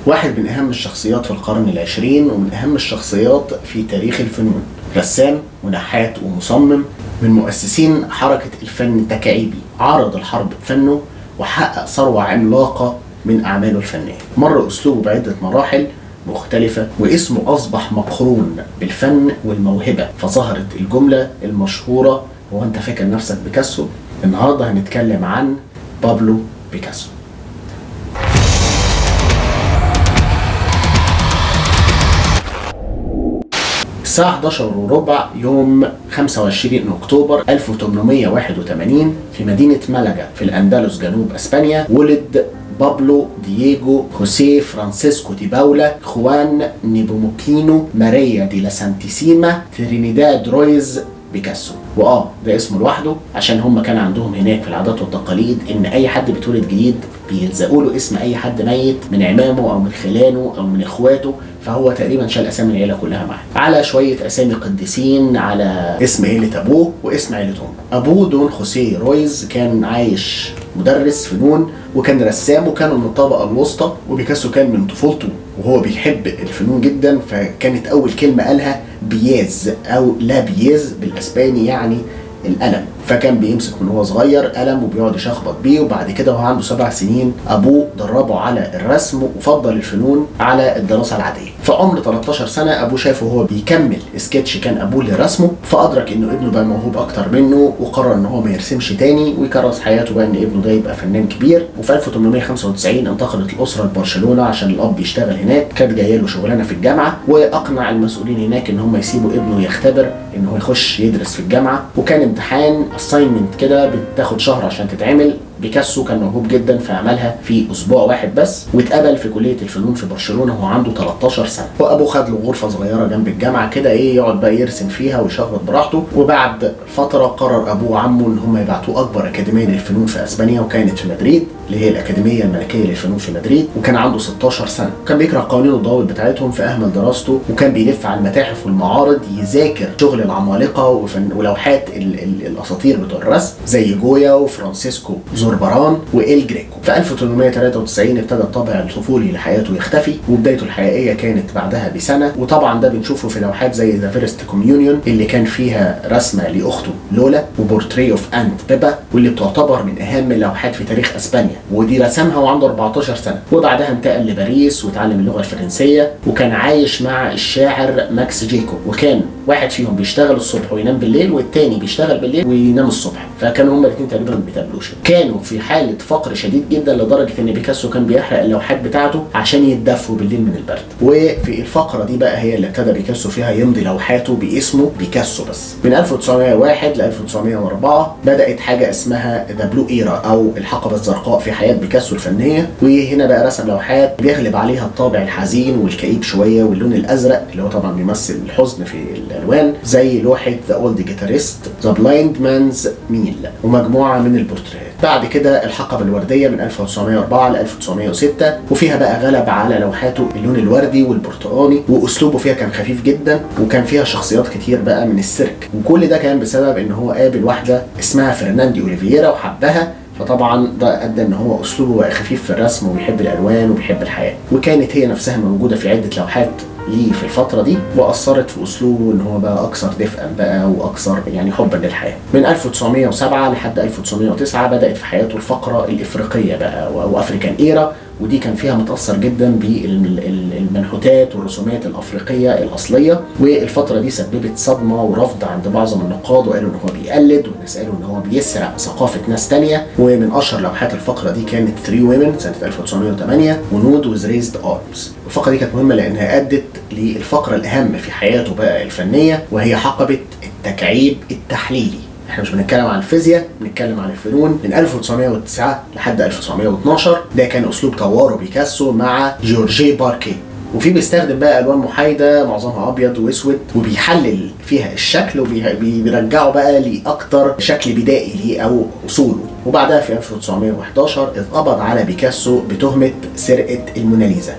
واحد من أهم الشخصيات في القرن العشرين ومن أهم الشخصيات في تاريخ الفنون، رسام ونحات ومصمم، من مؤسسين حركة الفن التكعيبي. عارض الحرب بفنه وحقق ثروة عملاقة من أعماله الفنية. مر أسلوبه بعدة مراحل مختلفة واسمه أصبح مقرون بالفن والموهبة، فظهرت الجملة المشهورة: هو أنت فاكر نفسك بيكاسو؟ النهاردة هنتكلم عن بابلو بيكاسو. الساعة 11:15 يوم 25 أكتوبر 1881 في مدينة مالاجا في الأندلس جنوب أسبانيا ولد بابلو دييغو خوسيه فرانسيسكو دي باولا خوان نيبوموكينو ماريا دي لا سانتيسيما ترينيداد رويز بيكاسو. ده اسمه لوحده عشان هم كان عندهم هناك في العادات والتقاليد ان اي حد بيتولد جديد بيلزقوا له اسم اي حد ميت من عمامه او من خلانه او من اخواته، فهو تقريبا شال اسامي العيله كلها معاه، على شويه اسامي قديسين، على اسم عيله ابوه واسم عيله امه. ابوه دون خوسيه رويز كان عايش مدرس فنون وكان رسام وكان من الطبقه الوسطى، وبيكاسو كان من طفولته وهو بيحب الفنون جدا، فكانت اول كلمه قالها بياز او لا بياز بالاسباني يعني القلم، فكان بيمسك من هو صغير قلم وبيقعد يشخبط بيه، وبعد كده وهو عنده 7 سنين ابوه دربه على الرسم وفضل الفنون على الدراسه العاديه. في عمر 13 سنه ابوه شافه وهو بيكمل سكتش كان ابوه اللي رسمه، فادرك انه ابنه بقى موهوب اكتر منه وقرر ان هو ما يرسمش تاني ويكرس حياته بقى ان ابنه ده يبقى فنان كبير. وفي 1895 انتقلت الاسره لبرشلونه عشان الاب يشتغل هناك، كانت جايه له شغلانه في الجامعه، واقنع المسؤولين هناك ان هم يسيبوا ابنه يختبر ان هو يخش يدرس في الجامعه، وكان امتحان اساينمنت كده بتاخد شهر عشان تتعمل. بيكاسو كان موهوب جدا فعملها في اسبوع واحد بس، واتقبل في كليه الفنون في برشلونه وهو عنده 13 سنه. وابوه خد له غرفه صغيره جنب الجامعه كده يقعد بقى يرسم فيها ويشخبط براحته. وبعد فتره قرر ابوه وعمه ان هم يبعتوه اكبر اكاديميه للفنون في اسبانيا، وكانت في مدريد اللي هي الاكاديميه الملكيه للفنون في مدريد، وكان عنده 16 سنه. كان بيكره قوانين والضوابط بتاعتهم فاهمل دراسته، وكان بيلف على المتاحف والمعارض يذاكر شغل العمالقه ولوحات الاساطير بتوع الرسم زي جويا وفرانسيسكو زورباران وإل جريكو. في 1893 ابتدى الطابع الطفولي لحياته يختفي، وبدايته الحقيقيه كانت بعدها بسنه. وطبعا ده بنشوفه في لوحات زي ذا فيرست كوميونيون اللي كان فيها رسمه لاخته لولا، وبورتري اوف انت بيبا، واللي بتعتبر من اهم اللوحات في تاريخ اسبانيا، ودي رسمها وعنده 14 سنه. وبعدها انتقل لباريس وتعلم اللغه الفرنسيه، وكان عايش مع الشاعر ماكس جيكو، وكان واحد فيهم بيشتغل الصبح وينام بالليل والتاني بيشتغل بالليل وينام الصبح، فكانوا هما الاثنين تقريبا ما بيتقابلوش. كانوا في حاله فقر شديد جدا لدرجه ان بيكاسو كان بيحرق اللوحات بتاعته عشان يتدفوا بالليل من البرد. وفي الفقره دي بقى هي اللي ابتدى بيكاسو فيها يمضي لوحاته باسمه بيكاسو بس. من 1901 ل 1904 بدات حاجه اسمها ذا بلو ايرا او الحقبه الزرقاء في حياه بيكاسو الفنيه، وهنا بقى رسم لوحات بيغلب عليها الطابع الحزين والكئيب شويه واللون الازرق اللي هو طبعا بيمثل الحزن في الالوان، زي لوحه ذا اولد جيتاريست، ذا بلايند مانز ميل، ومجموعه من البورتريهات. بعد كده الحقبه الورديه من 1904 ل 1906، وفيها بقى غلب على لوحاته اللون الوردي والبرتقاني، واسلوبه فيها كان خفيف جدا، وكان فيها شخصيات كتير بقى من السيرك. وكل ده كان بسبب ان هو قابل واحده اسمها فرناندي اوليفيرا وحبها، فطبعا ده ادى ان هو اسلوبه بقى خفيف في الرسم وبيحب الالوان وبيحب الحياه. وكانت هي نفسها موجوده في عده لوحات ليه في الفترة دي، وأثرت في أسلوبه إن هو بقى أكثر دفئا بقى وأكثر يعني حبا للحياة. من 1907 لحد 1909 بدأت في حياته الفقرة الإفريقية بقى أو أفريكان إيرا، ودي كان فيها متأثر جدا بالمنحوتات والرسومات الأفريقية الأصلية. والفترة دي سببت صدمة ورفض عند معظم النقاد، وقالوا إن هو بيقلد، والناس قالوا إن هو بيسرق ثقافة ناس تانية. ومن أشهر لوحات الفقرة دي كانت 3 Women سنة 1908 ونود with raised arms. الفقرة دي كانت مهمة لأنها أدت للفقرة الأهم في حياته بقى الفنية، وهي حقبة التكعيب التحليلي. احنا مش بنتكلم عن الفيزياء، بنتكلم عن الفنون. من 1909 لحد 1912 ده كان اسلوب طوره بيكاسو مع جورجي باركي، وفي بيستخدم بقى الوان محايده معظمها ابيض واسود، وبيحلل فيها الشكل وبيرجعه بقى لاكتر شكل بدائي ليه او اصوله. وبعدها في 1911 اتقبض على بيكاسو بتهمه سرقه الموناليزا.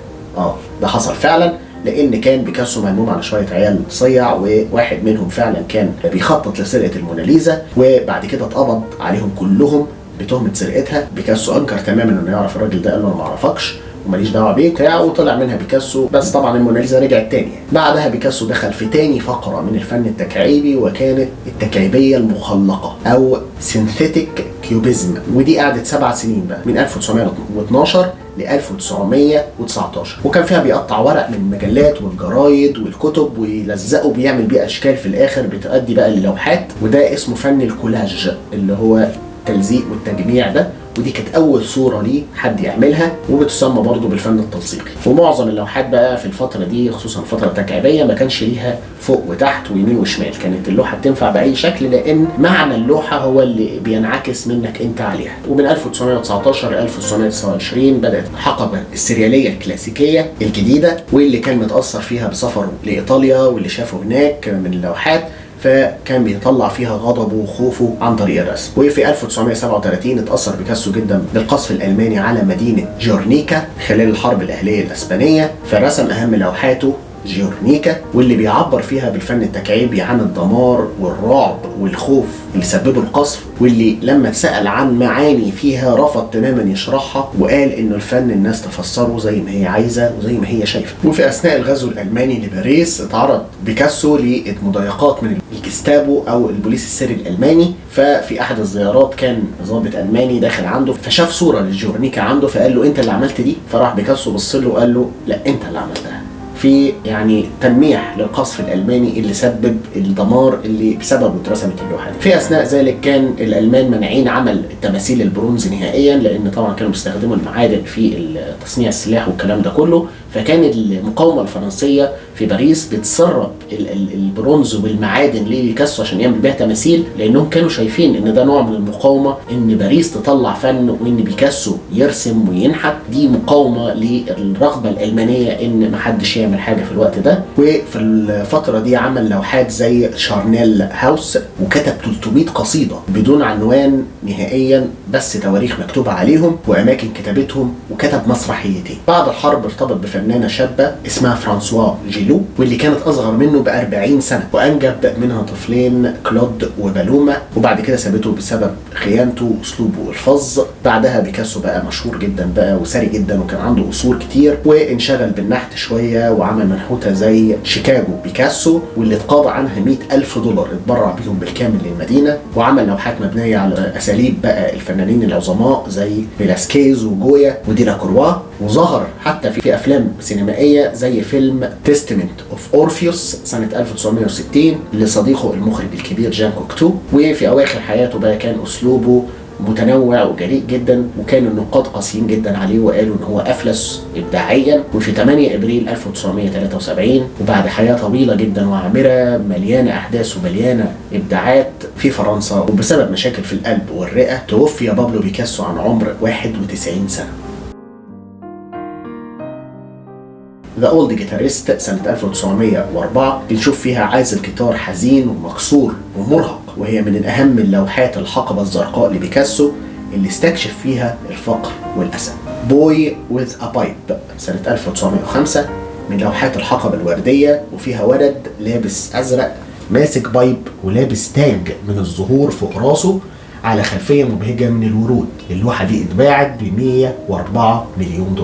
ده حصل فعلا، لان كان بيكاسو ملموم على شويه عيال صيع، وواحد منهم فعلا كان بيخطط لسرقه الموناليزا، وبعد كده اتقبض عليهم كلهم بتهمه سرقتها. بيكاسو انكر تماما انه يعرف الراجل ده، قال له انا ما اعرفكش، وماليش دعوه بيه بتاع، وطلع منها بيكاسو. بس طبعا الموناليزا رجعت تاني. بعدها بيكاسو دخل في تاني فقره من الفن التكعيبي، وكانت التكعيبيه المخلقه او سينثيتيك كيوبيزم، ودي قعدت 7 سنين بقى من 1912 ل 1919، وكان فيها بيقطع ورق من المجلات والجرايد والكتب ويلزقه، بيعمل بيه اشكال في الاخر بتؤدي بقى للوحات، وده اسمه فن الكولاج اللي هو التلزيق والتجميع ده. ودي كانت اول صوره ليه حد يعملها، وبتسمى برضه بالفن التلصيقي. ومعظم اللوحات بقى في الفتره دي خصوصا الفتره التكعيبيه ما كانش ليها فوق وتحت ويمين وشمال، كانت اللوحه بتنفع باي شكل لان معنى اللوحه هو اللي بينعكس منك انت عليها. ومن 1919 ل 1929 بدات الحقبه السرياليه الكلاسيكيه الجديده، واللي كان متاثر فيها بسفره لايطاليا واللي شافه هناك من اللوحات، فكان بيطلع فيها غضبه وخوفه عن طريق الرسم. وفي 1937 اتأثر بيكاسو جدا بالقصف الألماني على مدينة جورنيكا خلال الحرب الأهلية الإسبانية، فرسم أهم لوحاته جورنيكا، واللي بيعبر فيها بالفن التكعيبي عن الدمار والرعب والخوف اللي سببه القصف، واللي لما اتسأل عن معاني فيها رفض تماما يشرحها، وقال انه الفن الناس تفسره زي ما هي عايزه وزي ما هي شايفه. وفي اثناء الغزو الالماني لباريس اتعرض بيكاسو لمضايقات من الجستابو او البوليس السري الالماني، ففي احد الزيارات كان ضابط الماني داخل عنده فشاف صوره للجورنيكا عنده، فقال له انت اللي عملت دي؟ فراح بيكاسو بص له وقال له لا انت اللي عملتها، في يعني تلميح للقصف الالماني اللي سبب الدمار اللي بسببه اترسمت اللوحه دي. في اثناء ذلك كان الالمان مانعين عمل التماثيل البرونز نهائيا، لان طبعا كانوا بيستخدموا المعادن في تصنيع السلاح والكلام ده كله، فكان المقاومه الفرنسيه في باريس بتسرب البرونز والمعادن لبيكاسو عشان يعمل بيها تماثيل، لانهم كانوا شايفين ان ده نوع من المقاومه، ان باريس تطلع فن وان بيكاسو يرسم وينحت، دي مقاومه للرغبه الالمانيه ان محدش يعمل حاجه في الوقت ده. وفي الفتره دي عمل لوحات زي شارنيل هاوس، وكتب 300 قصيده بدون عنوان نهائيا، بس تواريخ مكتوبه عليهم واماكن كتابتهم، وكتب مسرحيتين. بعد الحرب ارتبط بفنانه شابه اسمها فرانسوا جيلو، واللي كانت اصغر منه ب40 سنه، وانجب منها طفلين كلود وبالوما، وبعد كده سابته بسبب خيانته واسلوبه الفظ. بعدها بيكاسو بقى مشهور جدا بقى وثري جدا، وكان عنده قصور كتير، وانشغل بالنحت شويه وعمل منحوته زي شيكاغو بيكاسو، واللي اتقاضى عنها $100,000 اتبرع بيهم بالكامل للمدينه. وعمل لوحات مبنيه على اساليب بقى الفنانين العظماء زي فيلاسكيز وجويا وديلاكروا، وظهر حتى في افلام سينمائيه زي فيلم تيستمنت اوف اورفيوس سنه 1960 لصديقه المخرج الكبير جان كوكتو. وفي اواخر حياته بقى كان اسلوبه متنوع وجريء جدا، وكان النقاد قاسيين جدا عليه وقالوا ان هو افلس ابداعيا. وفي 8 ابريل 1973 وبعد حياه طويله جدا وعامره مليانه احداث ومليانه ابداعات في فرنسا، وبسبب مشاكل في القلب والرئه توفي بابلو بيكاسو عن عمر 91 سنه. ذا اولد جيتاريست سنة 1904 بنشوف فيها عازف جيتار حزين ومكسور ومرهق، وهي من أهم اللوحات الحقبة الزرقاء لبيكاسو اللي استكشف فيها الفقر والأسى. بوي وذ ا بايب سنة 1905 من لوحات الحقبة الوردية، وفيها ولد لابس أزرق ماسك بايب ولابس تاج من الزهور فوق راسه على خلفية مبهجة من الورود. اللوحة دي اتباعت ب$104 مليون.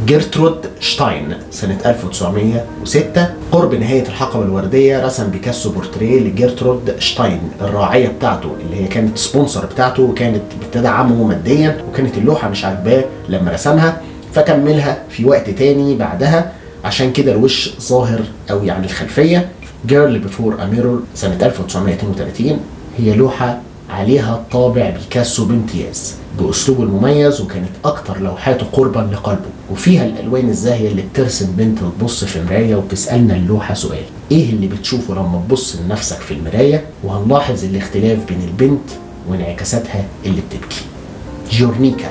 جيرترود شتاين سنة 1906 قرب نهاية الحقبة الوردية رسم بيكاسو بورتريه لجيرترود شتاين الراعية بتاعته، اللي هي كانت سبونسر بتاعته وكانت بتدعمه ماديا، وكانت اللوحة مش عاجباه لما رسمها فكملها في وقت تاني بعدها، عشان كده الوش ظاهر أو يعني الخلفية. جيرل بيفور ا ميرور سنة 1932 هي لوحة عليها طابع بيكاسو بامتياز بأسلوبه المميز، وكانت أكتر لوحاته قربا لقلبه، وفيها الألوان الزاهية اللي بترسم بنت بتبص في مراية وبتسألنا اللوحة سؤال: إيه اللي بتشوفه لما تبص لنفسك في المراية؟ وهنلاحظ الاختلاف بين البنت وانعكاساتها اللي بتبكي. جورنيكا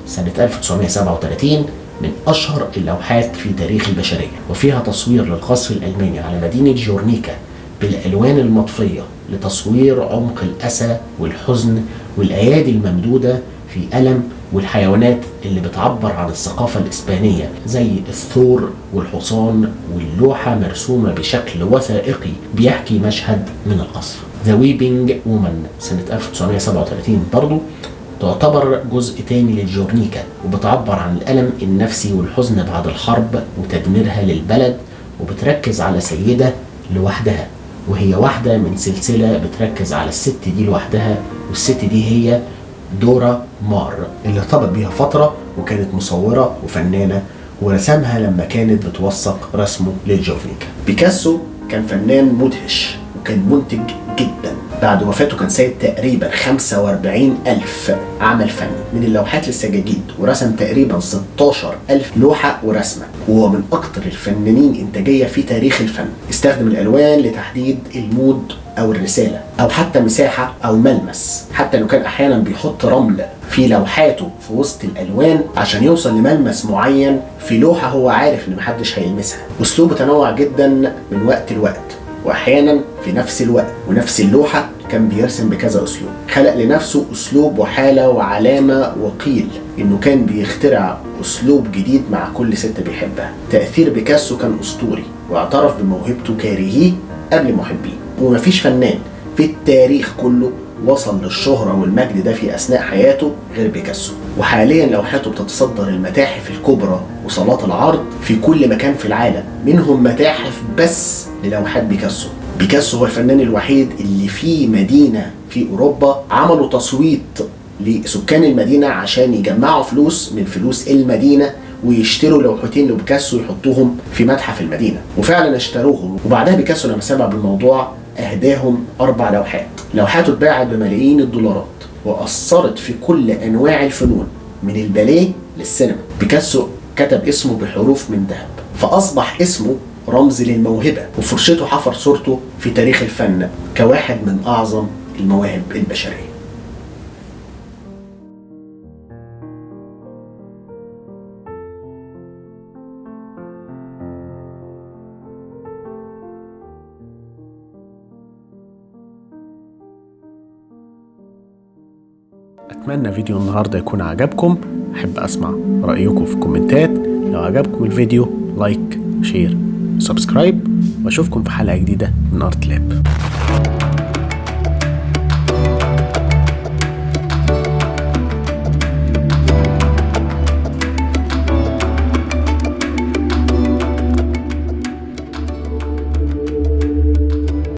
سنة 1937 من أشهر اللوحات في تاريخ البشرية، وفيها تصوير للقصف الألماني على مدينة جورنيكا بالألوان المطفية لتصوير عمق الأسى والحزن والأيادي الممدودة في ألم، والحيوانات اللي بتعبر عن الثقافة الإسبانية زي الثور والحصان. واللوحة مرسومة بشكل وثائقي بيحكي مشهد من القصف. The Weeping Woman سنة 1937 برضو تعتبر جزء تاني للجورنيكا، وبتعبر عن الألم النفسي والحزن بعد الحرب وتدميرها للبلد، وبتركز على سيدة لوحدها، وهي واحدة من سلسلة بتركز على الست دي لوحدها، والست دي هي دورا مار اللي ارتبط بيها فترة وكانت مصورة وفنانة، ورسمها لما كانت بتوثق رسمه للجورنيكا. بيكاسو كان فنان مدهش وكان منتج جدا. بعد وفاته كان سايب تقريبا 45,000 عمل فني من اللوحات للسجاجيد، ورسم تقريبا 16,000 لوحة ورسمة، وهو من أكتر الفنانين إنتاجية في تاريخ الفن. استخدم الألوان لتحديد المود أو الرسالة أو حتى مساحة أو ملمس، حتى لو كان أحيانا بيحط رمل في لوحاته في وسط الألوان عشان يوصل لملمس معين في لوحة هو عارف إن محدش هيلمسها. أسلوبه تنوع جدا من وقت لوقت، واحيانا في نفس الوقت ونفس اللوحه كان بيرسم بكذا اسلوب. خلق لنفسه اسلوب وحاله وعلامه، وقيل انه كان بيخترع اسلوب جديد مع كل ست بيحبها. تاثير بيكاسو كان اسطوري، واعترف بموهبته كارهيه قبل محبيه، ومفيش فنان في التاريخ كله وصل للشهرة والمجد ده في أثناء حياته غير بيكاسو. وحاليا لوحاته بتتصدر المتاحف الكبرى وصالات العرض في كل مكان في العالم، منهم متاحف بس للوحات بيكاسو. بيكاسو هو الفنان الوحيد اللي في مدينة في أوروبا عملوا تصويت لسكان المدينة عشان يجمعوا فلوس من فلوس المدينة ويشتروا لوحتين لبيكاسو يحطوهم في متحف المدينة، وفعلا اشتروهم. وبعدها بيكاسو لما سمع بالموضوع أهداهم 4 لوحات. لوحاته اتباعت بملايين الدولارات وأثرت في كل أنواع الفنون من الباليه للسينما. بيكاسو كتب اسمه بحروف من ذهب، فأصبح اسمه رمز للموهبة، وفرشته حفر صورته في تاريخ الفن كواحد من أعظم المواهب البشرية. أتمنى فيديو النهاردة يكون عجبكم. أحب أسمع رأيكم في الكومنتات. لو عجبكم الفيديو لايك، شير، سبسكرايب، وأشوفكم في حلقة جديدة من أرت لاب.